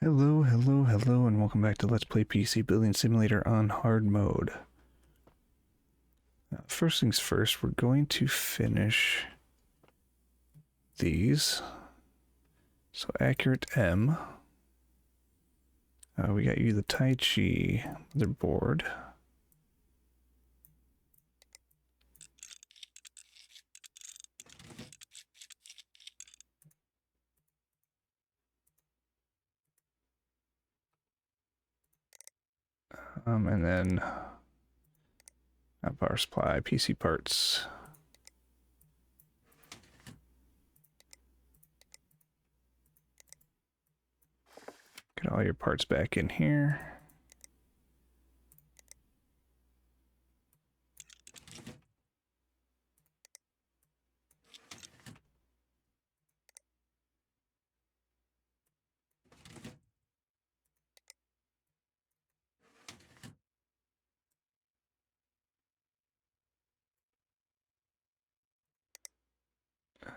Hello, hello, hello, and welcome back to Let's Play PC Building Simulator on hard mode. First things first, we're going to finish these. So accurate M. We got you the Tai Chi motherboard. And then power supply, PC parts. Get all your parts back in here.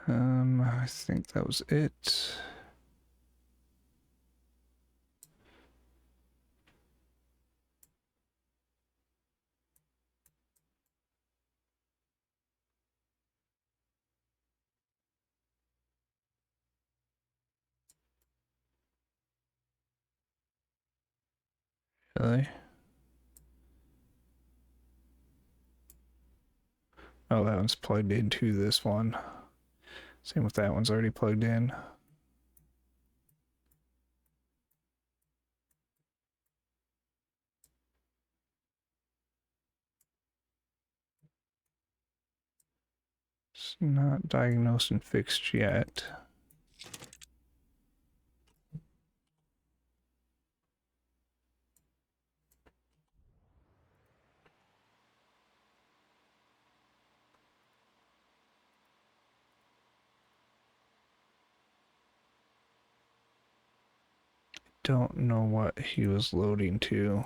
I think that was it. Really? Oh, that one's plugged into this one. Same with that one's already plugged in. It's not diagnosed and fixed yet. Don't know what he was loading to.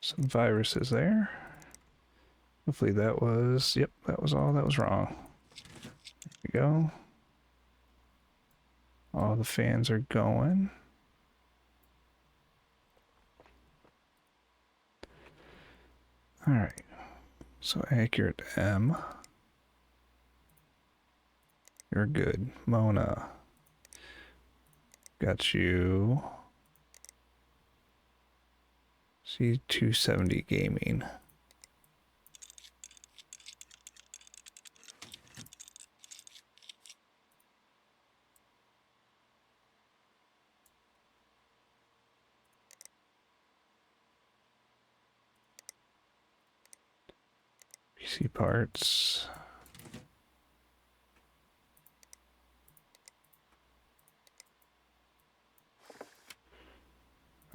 Some viruses there. Hopefully that was, yep, that was all that was wrong. There we go. All the fans are going. All right, so accurate M. You're good. Mona. Got you. C270 Gaming. PC parts.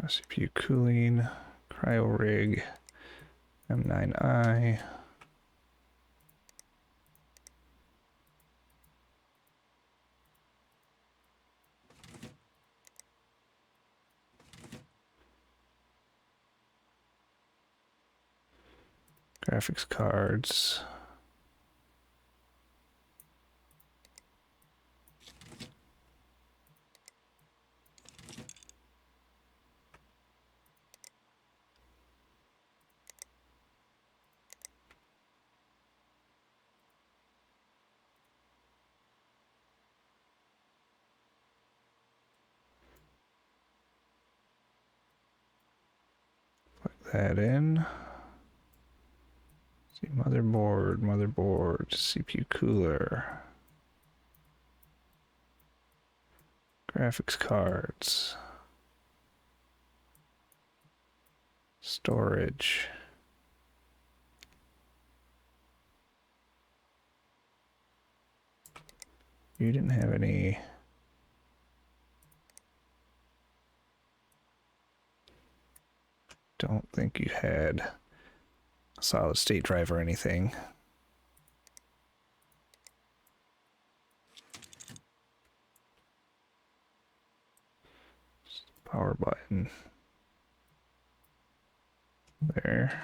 CPU cooling. Cryo rig. M9i. Graphics cards. Plug that in. See, motherboard, CPU cooler. Graphics cards. Storage. You didn't have any. Don't think you had solid state drive or anything. Power button. There.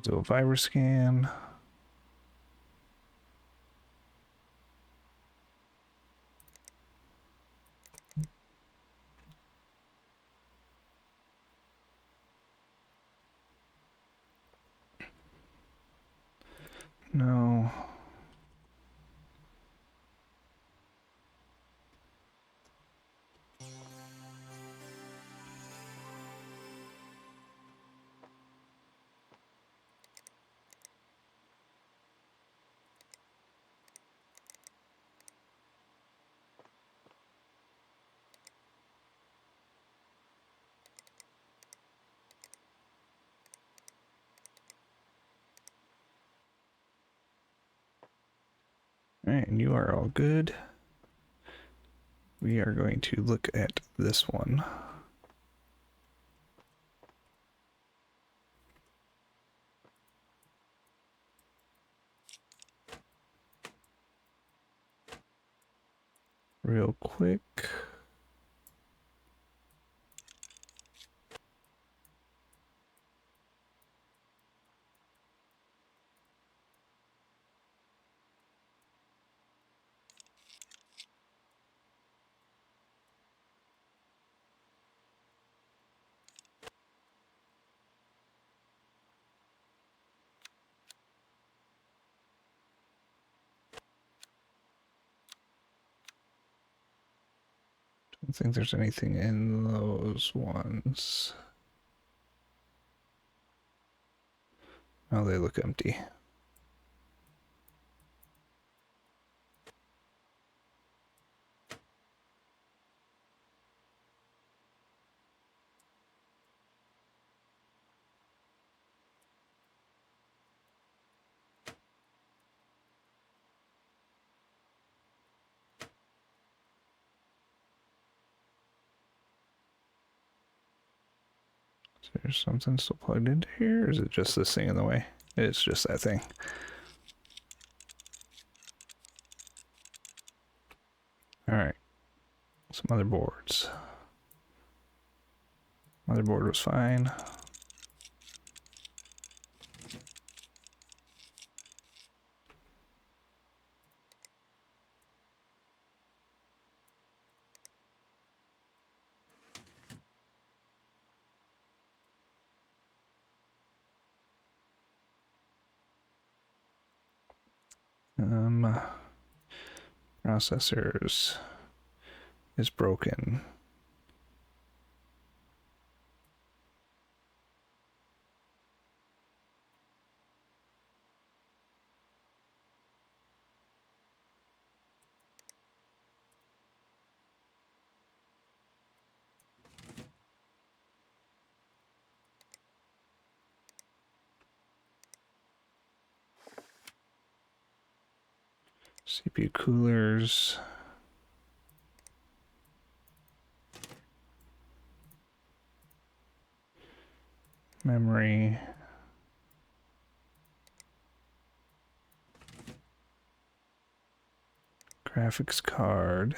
Do a virus scan. No. All right, and you are all good. We are going to look at this one. Real quick. Don't think there's anything in those ones. Oh, they look empty. Is there something still plugged into here, or is it just this thing in the way? It's just that thing. Alright. Some motherboards. Motherboard was fine. Processors is broken. CPU coolers. Memory. Graphics card.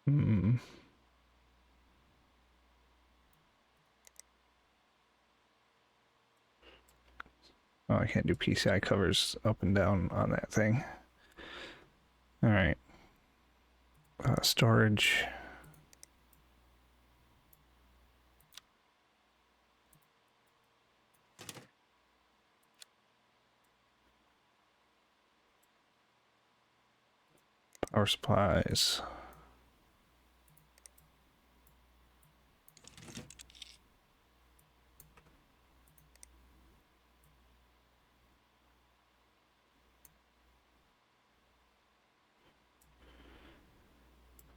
Hmm. Oh, I can't do PCI covers up and down on that thing. All right. Storage. Power supplies.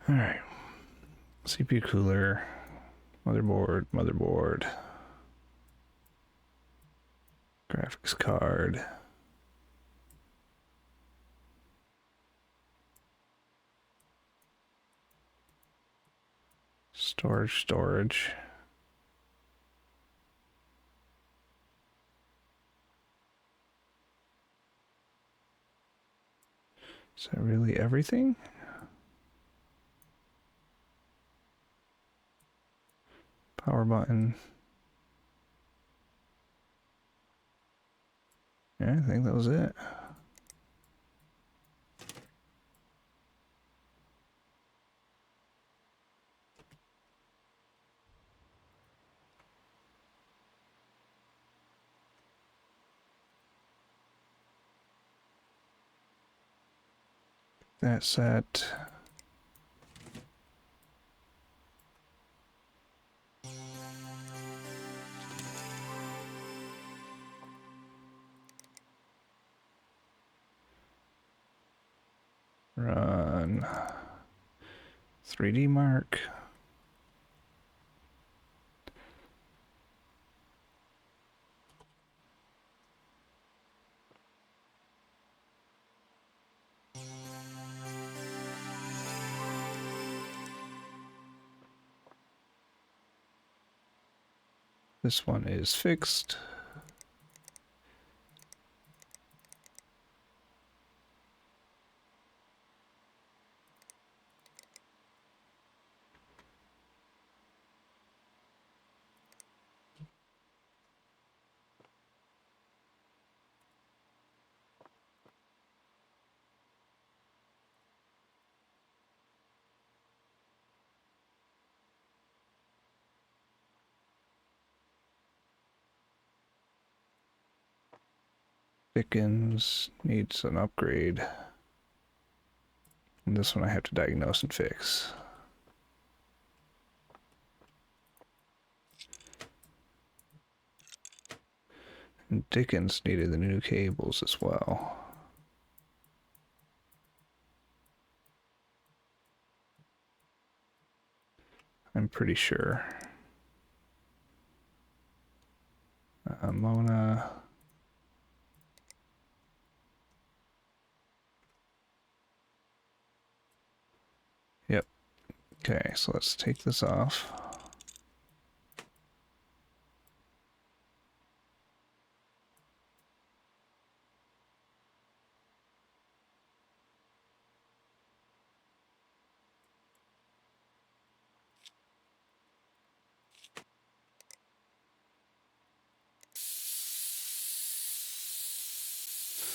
All right. CPU cooler, motherboard, graphics card. Storage. Is that really everything? Power button. Yeah, I think that was it. That set. Run 3D Mark. This one is fixed. Dickens needs an upgrade. And this one I have to diagnose and fix. And Dickens needed the new cables as well. I'm pretty sure. Mona. Yep. Okay, so let's take this off.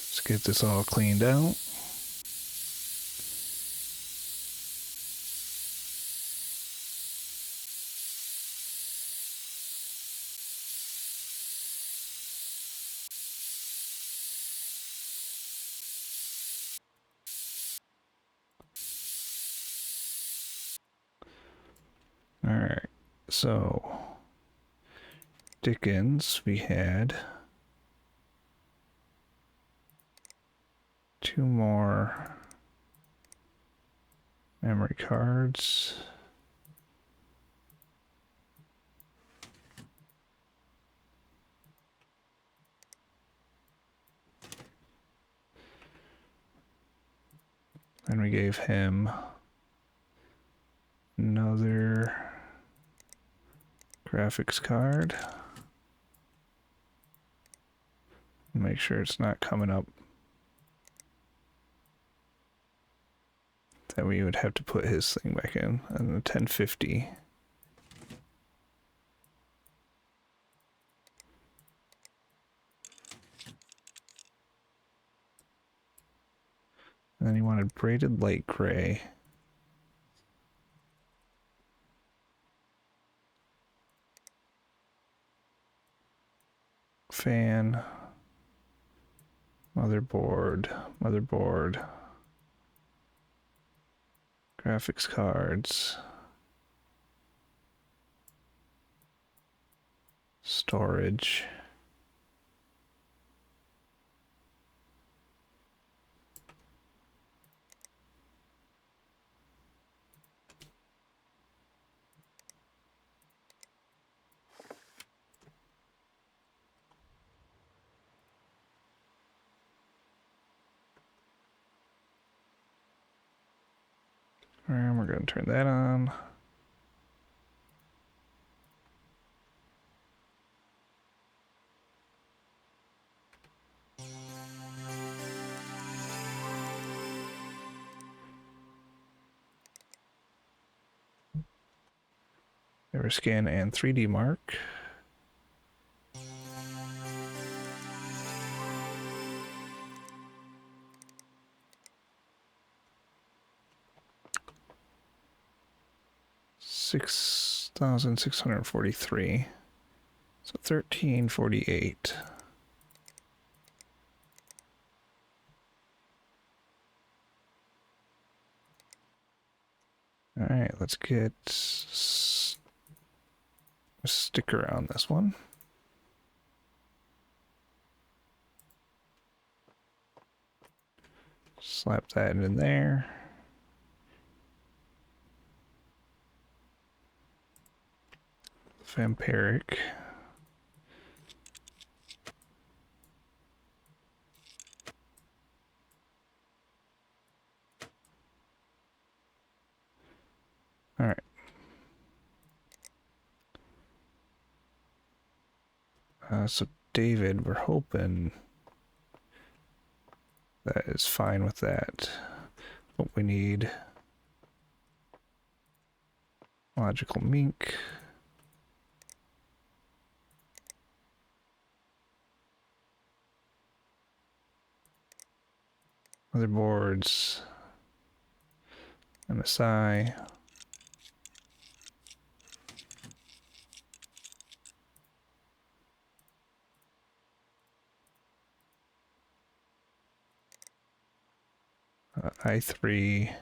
Let's get this all cleaned out. All right, so Dickens, we had 2 more memory cards. And we gave him another graphics card. Make sure it's not coming up that we would have to put his thing back in, and the 1050. And then he wanted braided light gray. Fan. Motherboard. Graphics cards. Storage. And we're going to turn that on. Everscan and 3D Mark. $6,643. So $1,348. All right, let's get a sticker on this one. Slap that in there. Vampiric. All right. So David, we're hoping that is fine with that. What we need: logical mink. Motherboards. MSI. i3.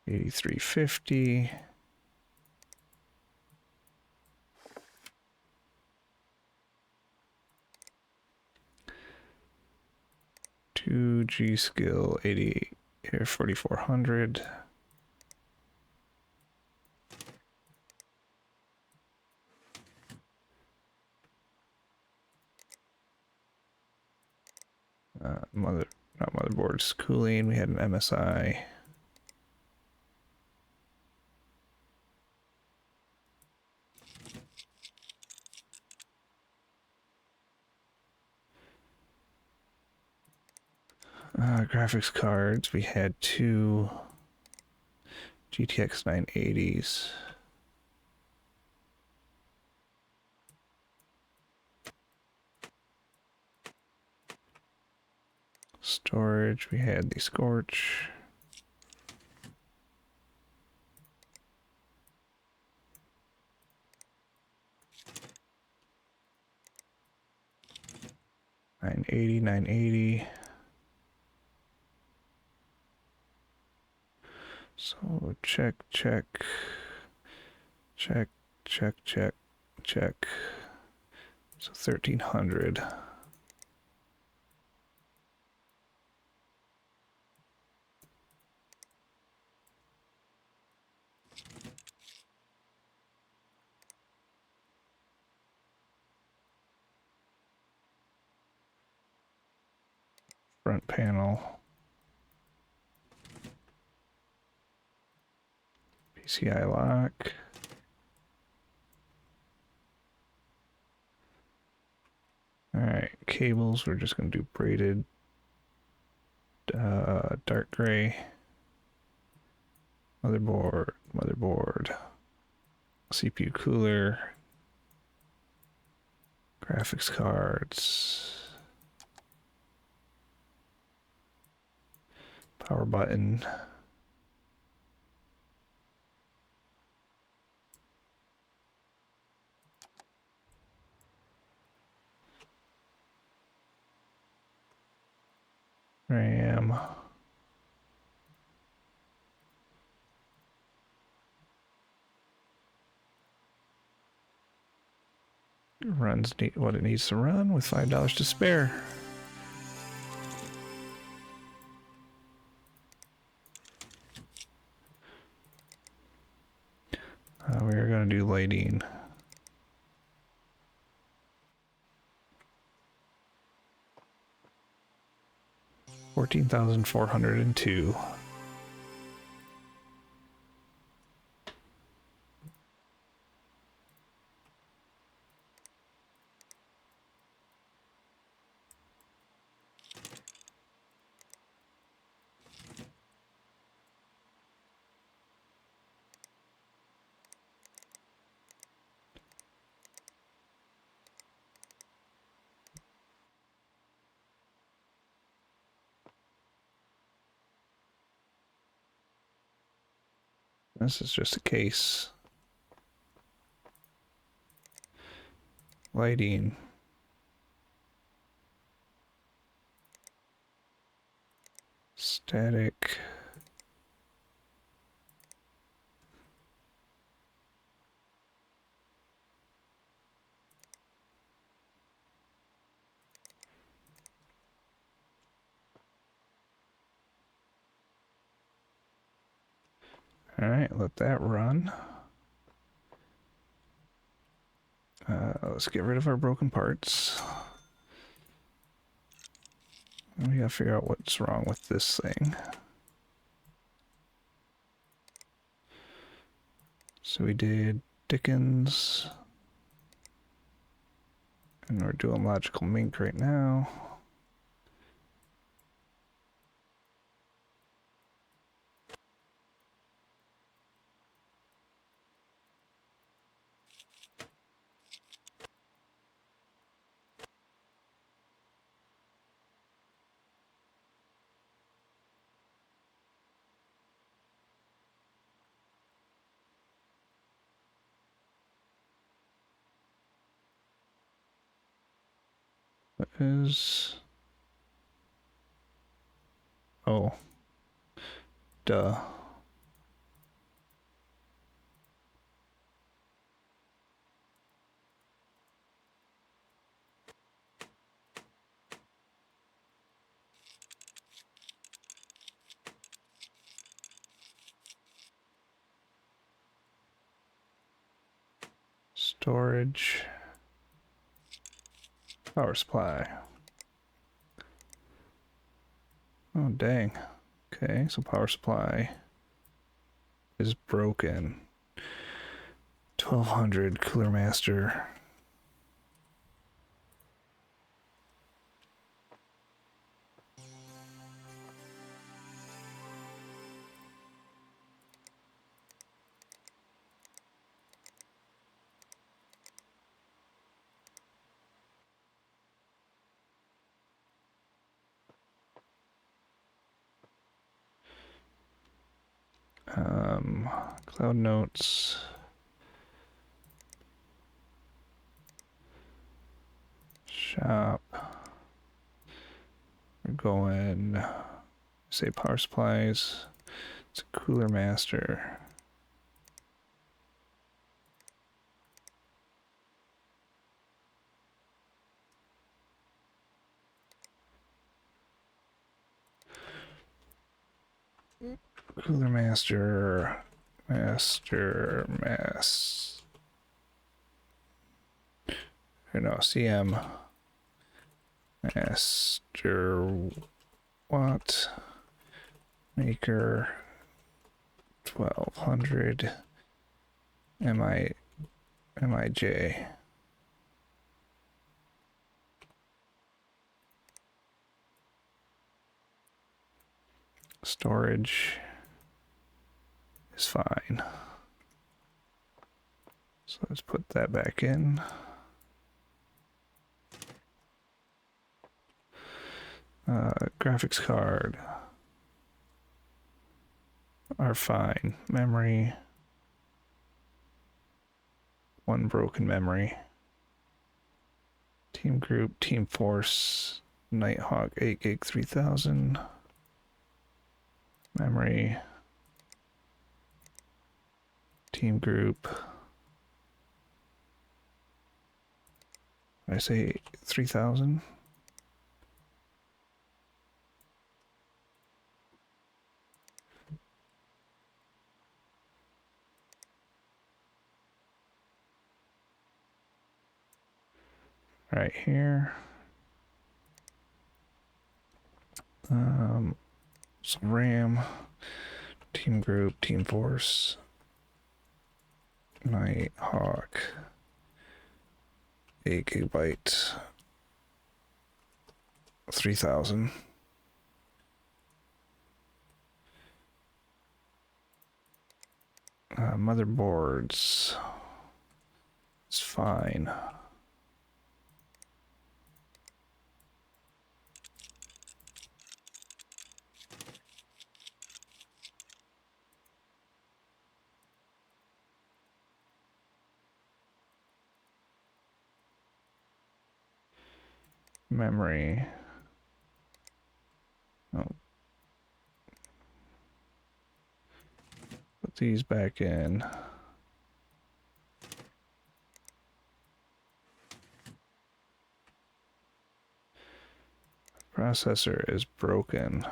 $83.50. Two G skill 88 here 4400. Not motherboards, cooling. We had an MSI. Graphics cards. We had two GTX 980s. Storage. We had the Scorch. $980. So check. So 1,300. Front panel. PCI lock. Alright, cables, we're just going to do braided dark gray. Motherboard. CPU cooler. Graphics cards. Power button. RAM. Runs what it needs to run with $5 to spare. We're going to do lighting. $14,402. This is just a case. Lighting. Static. All right, let that run. Let's get rid of our broken parts. We gotta figure out what's wrong with this thing. So we did Dickens. And we're doing Logical Mink right now. What is... Oh. Duh. Storage. Power supply. Oh, dang. Okay, so power supply is broken. 1200 Cooler Master. Cloud Notes. Shop. We're going, say power supplies. It's a Cooler Master. Cooler Master. Or no, CM. Master Watt Maker 1200 MIJ. Storage is fine. So let's put that back in. Graphics card are fine. Memory, one broken memory. Team group, team force, Nighthawk 8 gig 3000. Memory. Team group. I say 3000. Right here. So RAM, team group, team force, Nighthawk, 8 gigabyte, 3000. Motherboards. It's fine. Memory. Oh. Put these back in. Processor is broken.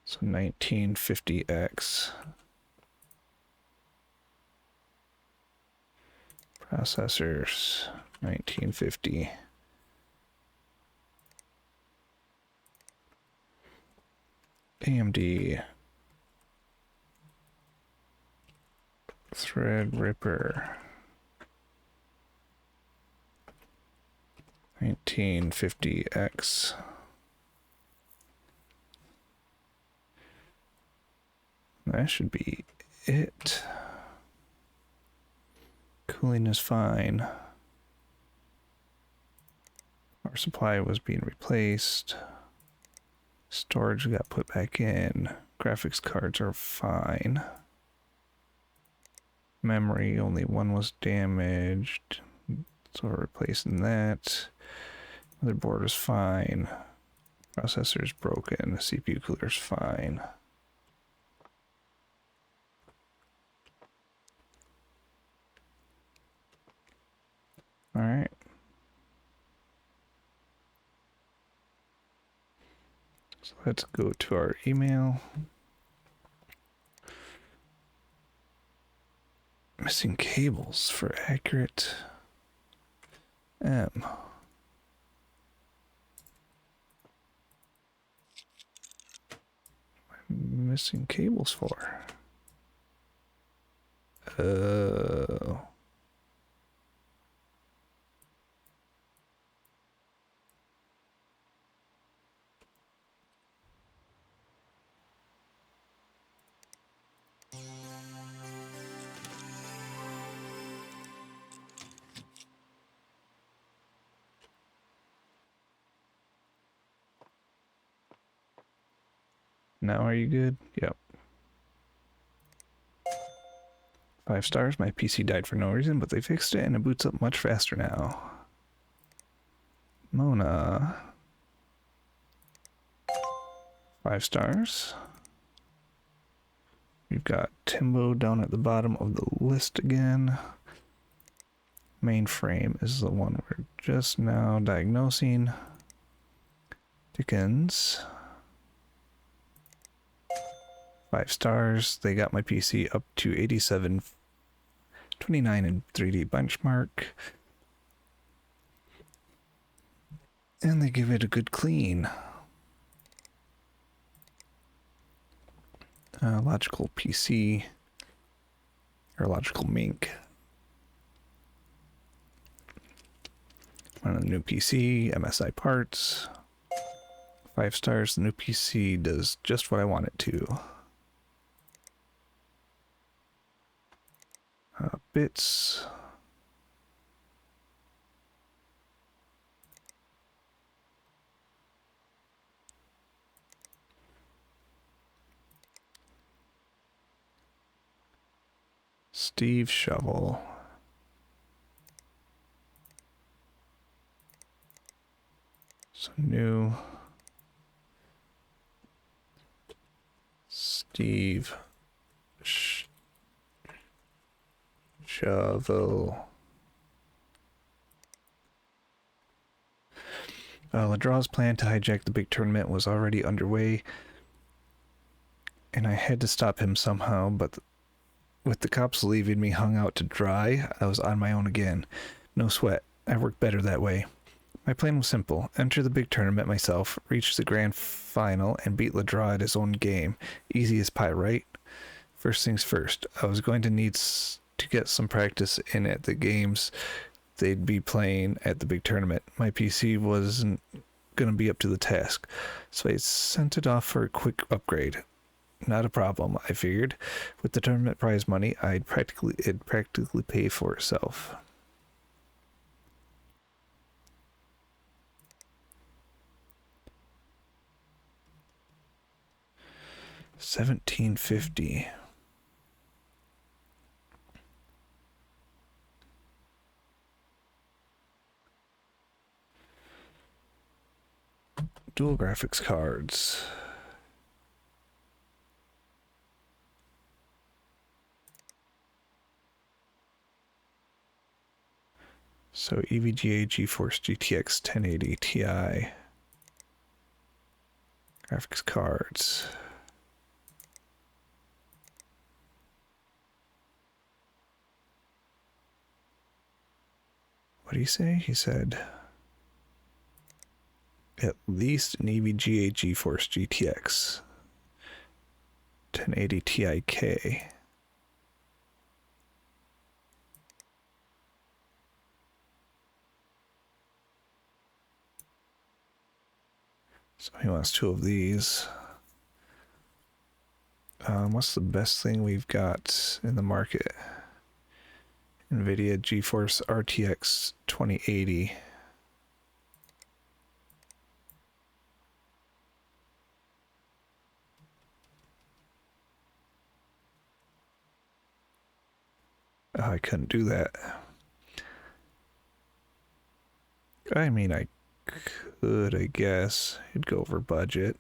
So 1950X. Processors 1950. AMD Threadripper 1950X. That should be it. Cooling is fine. Our supply was being replaced. Storage got put back in. Graphics cards are fine. Memory, only one was damaged. So we're replacing that. Motherboard is fine. Processor is broken. CPU cooler is fine. All right. So let's go to our email. Missing cables for accurate M. Missing cables for? Oh. Now are you good? Yep. 5 stars. My PC died for no reason, but they fixed it and it boots up much faster now. Mona. 5 stars. We've got Timbo down at the bottom of the list again. Mainframe is the one we're just now diagnosing. Dickens. 5 stars. They got my PC up to 8729 in 3D benchmark. And they give it a good clean. Logical PC. Or Logical Mink. On a new PC, MSI parts. 5 stars. The new PC does just what I want it to. Bits. Steve Shovel. So new Steve Shovel. Ladraw's plan to hijack the big tournament was already underway, and I had to stop him somehow, but with the cops leaving me hung out to dry, I was on my own again. No sweat. I worked better that way. My plan was simple. Enter the big tournament myself, reach the grand final, and beat Ladraw at his own game. Easy as pie, right? First things first. I was going to need to get some practice in at the games they'd be playing at the big tournament. My PC wasn't going to be up to the task, so I sent it off for a quick upgrade. Not a problem, I figured. With the tournament prize money, it'd practically pay for itself. $17.50. Dual graphics cards. So EVGA GeForce GTX 1080 Ti. Graphics cards. What did he say? He said at least an EVGA GeForce GTX 1080 Ti-K. So he wants 2 of these. What's the best thing we've got in the market? NVIDIA GeForce RTX 2080. Oh, I couldn't do that. I mean, I could, I guess. It'd go over budget.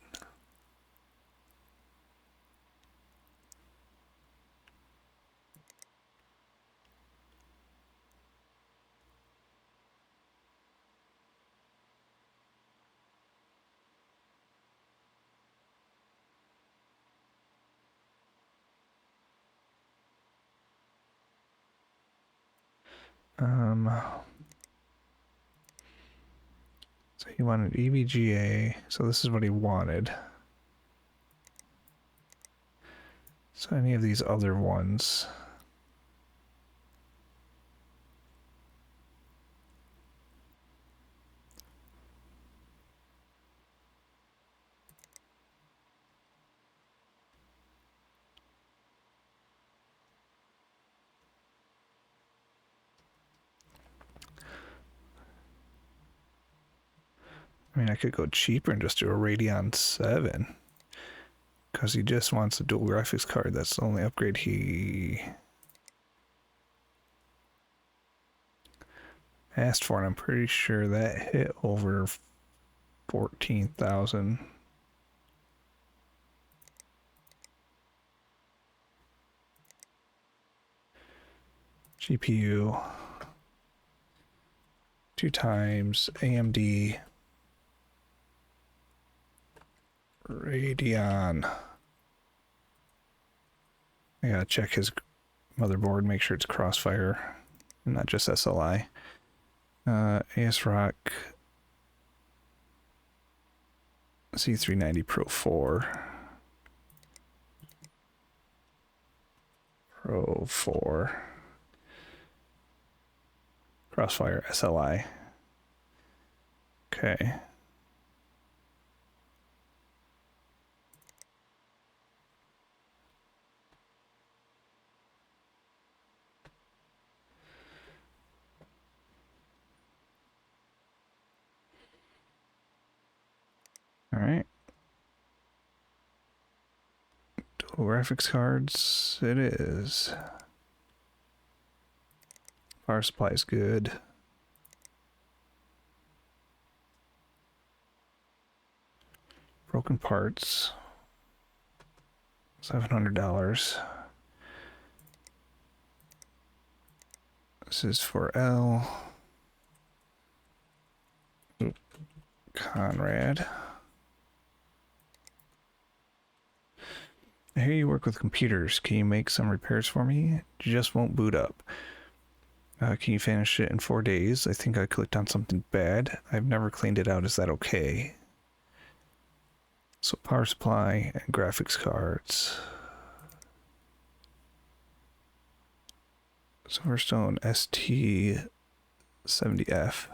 So he wanted EVGA. So this is what he wanted. So any of these other ones. I mean, I could go cheaper and just do a Radeon 7. Because he just wants a dual graphics card. That's the only upgrade he asked for. And I'm pretty sure that hit over 14,000. GPU. 2 times AMD Radeon. I gotta check his motherboard, make sure it's Crossfire, not just SLI. ASRock Z390 Pro 4. Pro 4. Crossfire SLI. Okay. All right. Dual graphics cards, it is. Power supply is good. broken parts. $700. This is for L. Oop. Conrad. I hear you work with computers. Can you make some repairs for me? Just won't boot up. Can you finish it in 4 days? I think I clicked on something bad. I've never cleaned it out. Is that okay? So power supply and graphics cards. Silverstone ST70F.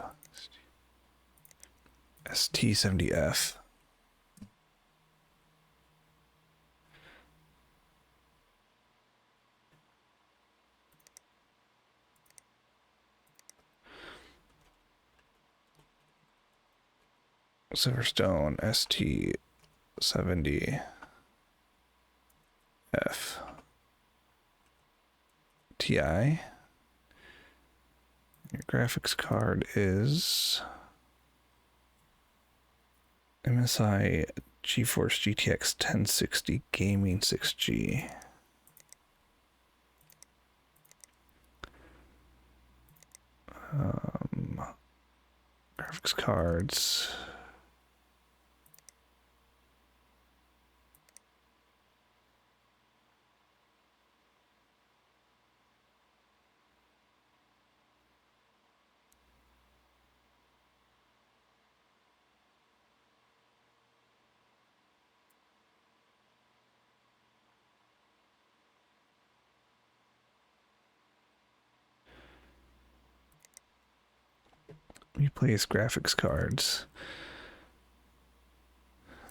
ST70F. Silverstone ST70F. TI. Your graphics card is MSI GeForce GTX 1060 Gaming 6G. Graphics cards. Replace graphics cards.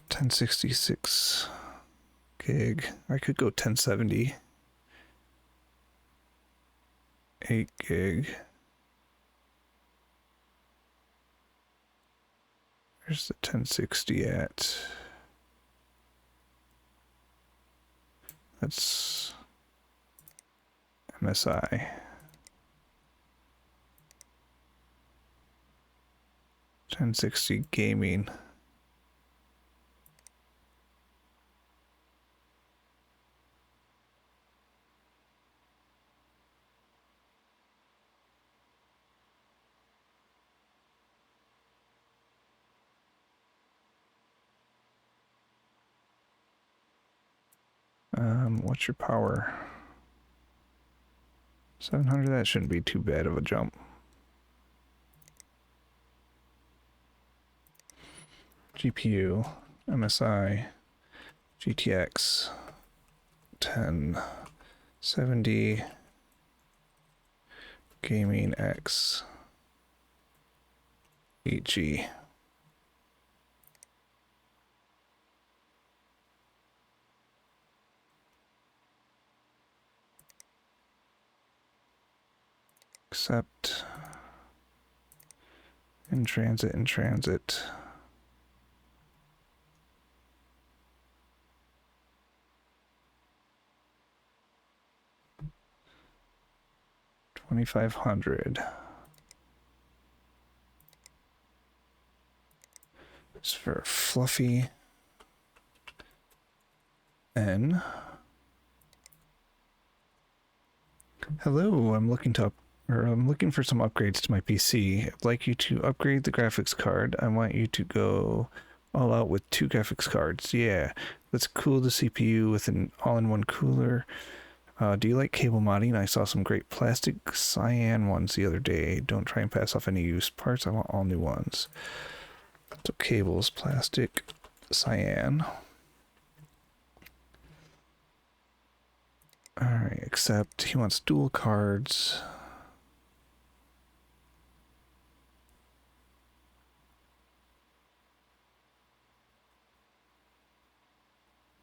1066 gig. I could go 1070. 8 gig. Where's the 1060 at? That's MSI. 1060 gaming. What's your power? 700, that shouldn't be too bad of a jump. GPU, MSI, GTX 1070, Gaming X, EG. Accept. In transit, in transit. $2,500. It's for Fluffy N. Hello, I'm looking for some upgrades to my PC. I'd like you to upgrade the graphics card. I want you to go all out with 2 graphics cards. Yeah, let's cool the CPU with an all-in-one cooler. Do you like cable modding? I saw some great plastic cyan ones the other day. Don't try and pass off any used parts. I want all new ones. So cables, plastic, cyan. Alright, except he wants dual cards.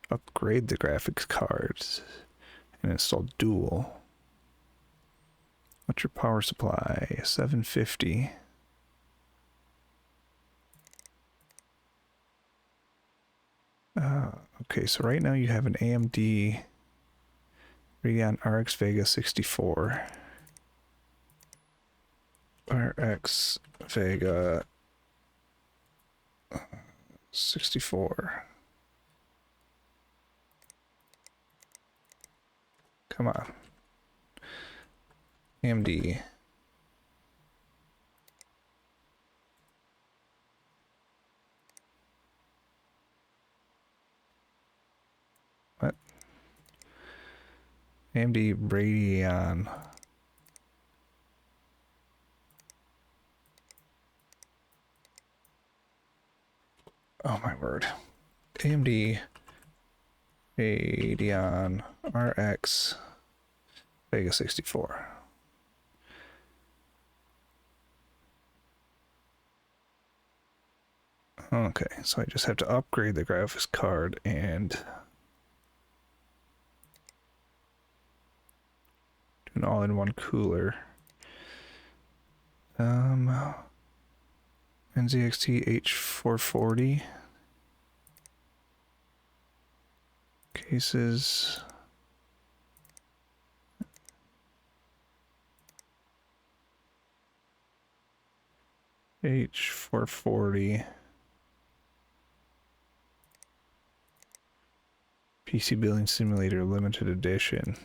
Upgrade the graphics cards and install dual. What's your power supply? 750. Okay, so right now you have an AMD Radeon RX Vega 64. RX Vega 64. Come on. AMD. What? AMD Radeon. Oh my word. AMD Radeon RX Vega 64. Okay, so I just have to upgrade the graphics card and do an all-in-one cooler. NZXT H440 cases. H440 PC Building Simulator Limited Edition.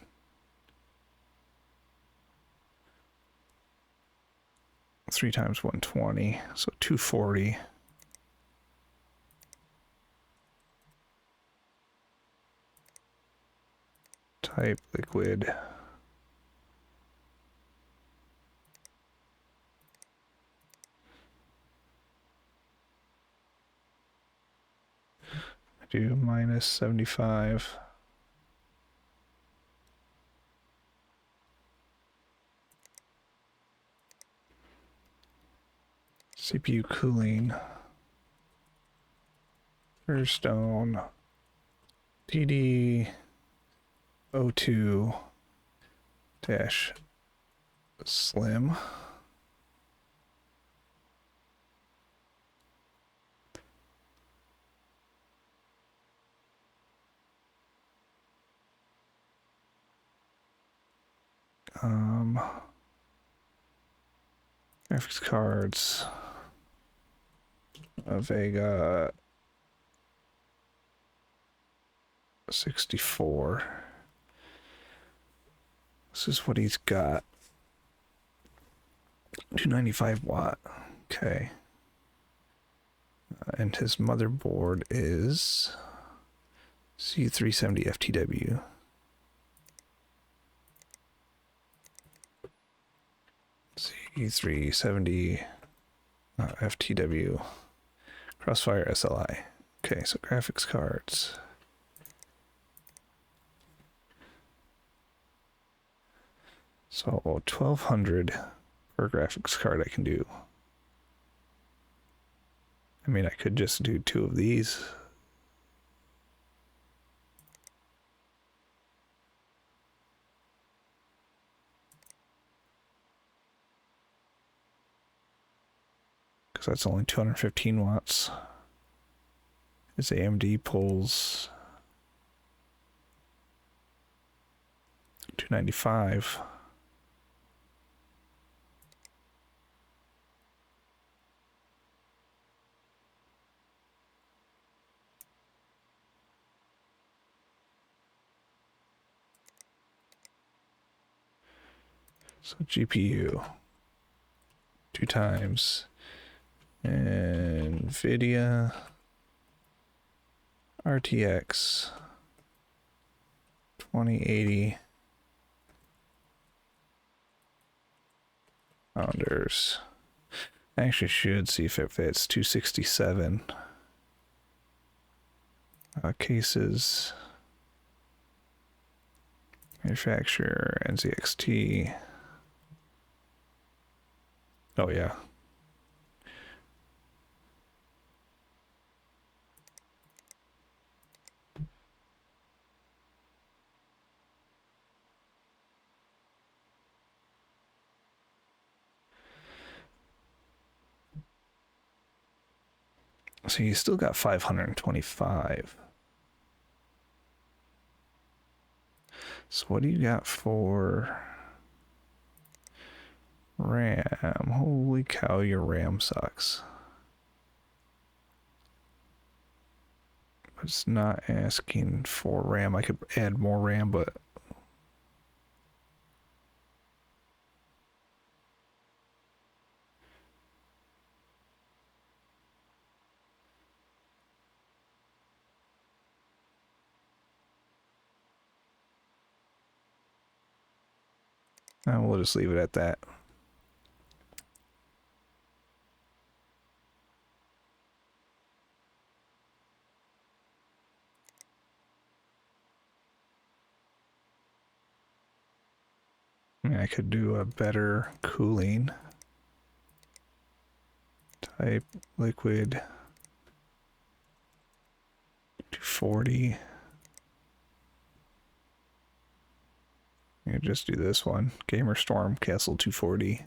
Three times 120, so 240. Type liquid. I do minus 75. CPU cooling. Firestone. TD02 dash slim. Graphics cards. Vega 64. This is what he's got. 295 watt. Okay. And his motherboard is C370 FTW. C370 FTW. Crossfire SLI. Okay, so graphics cards. So 1200 per graphics card I can do. I mean, I could just do two of these. Because that's only 215 watts. His AMD pulls 295. So GPU 2 times NVIDIA RTX 2080 Founders. I actually should see if it fits. 267 cases. Manufacturer NZXT. Oh yeah. So you still got 525. So what do you got for RAM? Holy cow, your RAM sucks. It's not asking for RAM. I could add more RAM, but We'll just leave it at that. I mean, I could do a better cooling. Type liquid 240. You just do this one. Gamer Storm Castle 240.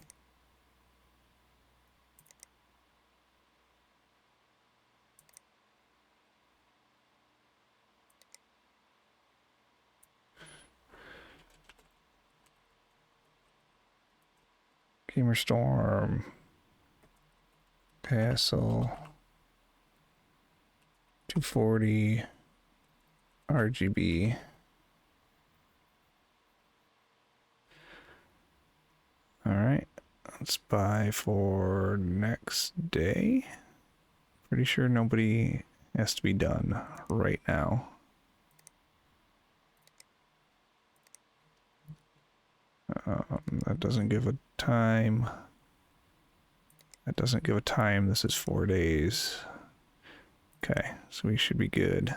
Gamer Storm Castle 240 RGB. All right, let's buy for next day. Pretty sure nobody has to be done right now. That doesn't give a time. That doesn't give a time. This is 4 days. Okay, so we should be good.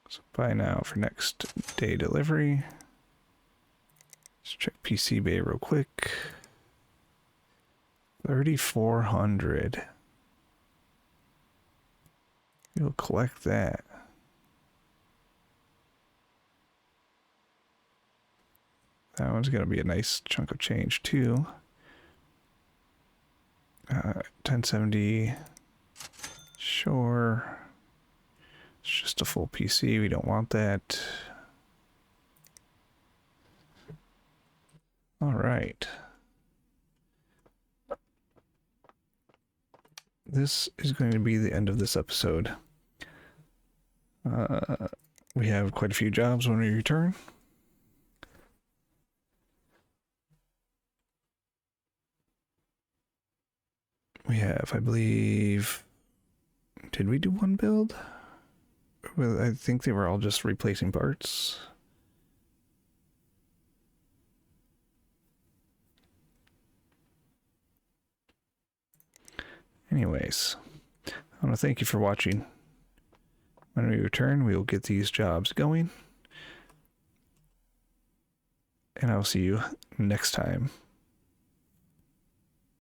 So buy now for next day delivery. Let's check PC Bay real quick. 3,400. We'll collect that. That one's gonna be a nice chunk of change too. 1070. Sure. It's just a full PC. We don't want that. All right. This is going to be the end of this episode. We have quite a few jobs when we return. We have, I believe, did we do one build? Well, I think they were all just replacing parts. Anyways, I want to thank you for watching. When we return, we will get these jobs going. And I will see you next time.